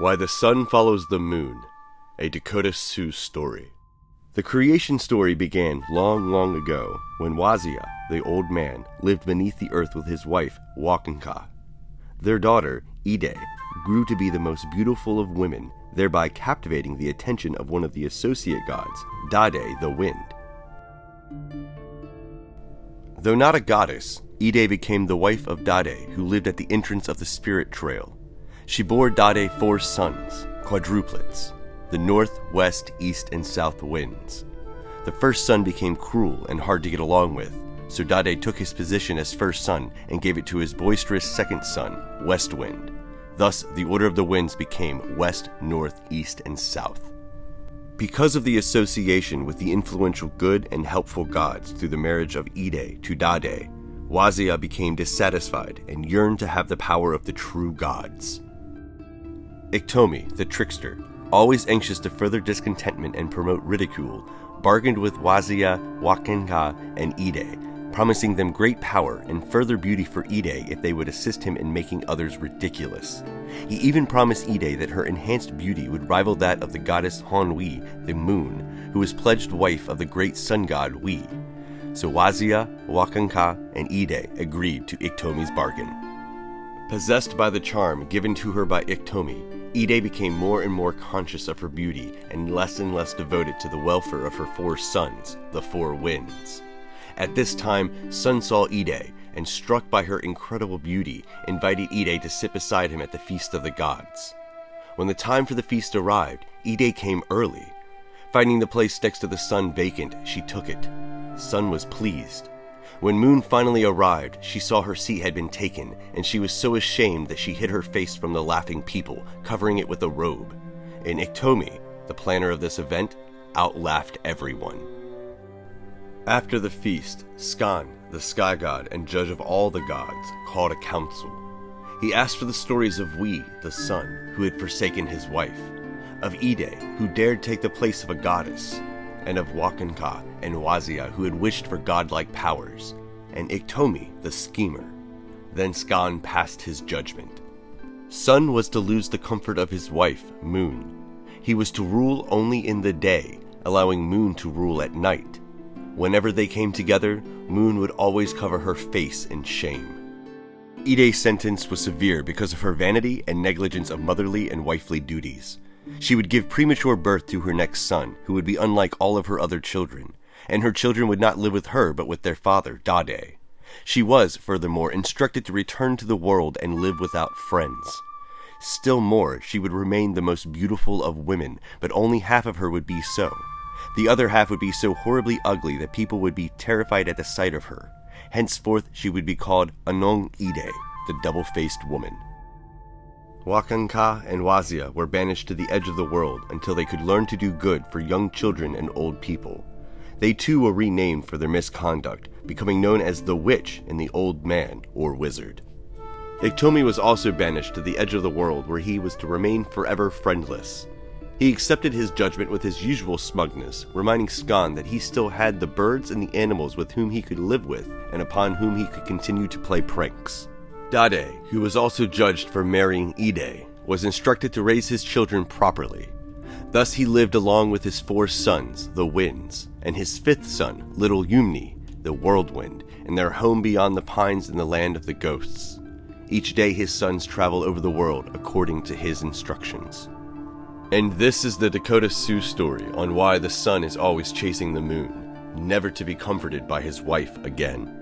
Why the Sun Follows the Moon, a Dakota Sioux story. The creation story began long, long ago when Wazia, the old man, lived beneath the earth with his wife, Wakanka. Their daughter, Ide, grew to be the most beautiful of women, thereby captivating the attention of one of the associate gods, Dade, the wind. Though not a goddess, Ide became the wife of Dade, who lived at the entrance of the Spirit Trail. She bore Dade 4 sons, quadruplets, the north, west, east, and south winds. The first son became cruel and hard to get along with, so Dade took his position as first son and gave it to his boisterous second son, West Wind. Thus, the order of the winds became west, north, east, and south. Because of the association with the influential good and helpful gods through the marriage of Ide to Dade, Wazia became dissatisfied and yearned to have the power of the true gods. Iktomi, the trickster, always anxious to further discontentment and promote ridicule, bargained with Wazia, Wakanka, and Ide, promising them great power and further beauty for Ide if they would assist him in making others ridiculous. He even promised Ide that her enhanced beauty would rival that of the goddess Hanwi, the moon, who was pledged wife of the great sun god Wi. So Wazia, Wakanka, and Ide agreed to Iktomi's bargain. Possessed by the charm given to her by Iktomi, Ide became more and more conscious of her beauty and less devoted to the welfare of her 4 sons, the 4 winds. At this time, Sun saw Ide, and struck by her incredible beauty, invited Ide to sit beside him at the Feast of the Gods. When the time for the feast arrived, Ide came early. Finding the place next to the sun vacant, she took it. Sun was pleased. When Moon finally arrived, she saw her seat had been taken, and she was so ashamed that she hid her face from the laughing people, covering it with a robe. And Iktomi, the planner of this event, outlaughed everyone. After the feast, Skan, the sky god and judge of all the gods, called a council. He asked for the stories of Wi, the sun, who had forsaken his wife, of Ide, who dared take the place of a goddess, and of Wakanka and Wazia, who had wished for godlike powers, and Iktomi, the schemer. Then Skan passed his judgment. Sun was to lose the comfort of his wife, Moon. He was to rule only in the day, allowing Moon to rule at night. Whenever they came together, Moon would always cover her face in shame. Ide's sentence was severe because of her vanity and negligence of motherly and wifely duties. She would give premature birth to her next son, who would be unlike all of her other children, and her children would not live with her but with their father, Dade. She was, furthermore, instructed to return to the world and live without friends. Still more, she would remain the most beautiful of women, but only half of her would be so. The other half would be so horribly ugly that people would be terrified at the sight of her. Henceforth, she would be called Anong Ide, the double-faced woman. Wakanka and Wazia were banished to the edge of the world until they could learn to do good for young children and old people. They too were renamed for their misconduct, becoming known as the Witch and the Old Man, or Wizard. Iktomi was also banished to the edge of the world where he was to remain forever friendless. He accepted his judgment with his usual smugness, reminding Skan that he still had the birds and the animals with whom he could live with and upon whom he could continue to play pranks. Dade, who was also judged for marrying Ide, was instructed to raise his children properly. Thus he lived along with his 4 sons, the winds, and his 5th son, little Yumni, the whirlwind, in their home beyond the pines in the land of the ghosts. Each day his sons travel over the world according to his instructions. And this is the Dakota Sioux story on why the sun is always chasing the moon, never to be comforted by his wife again.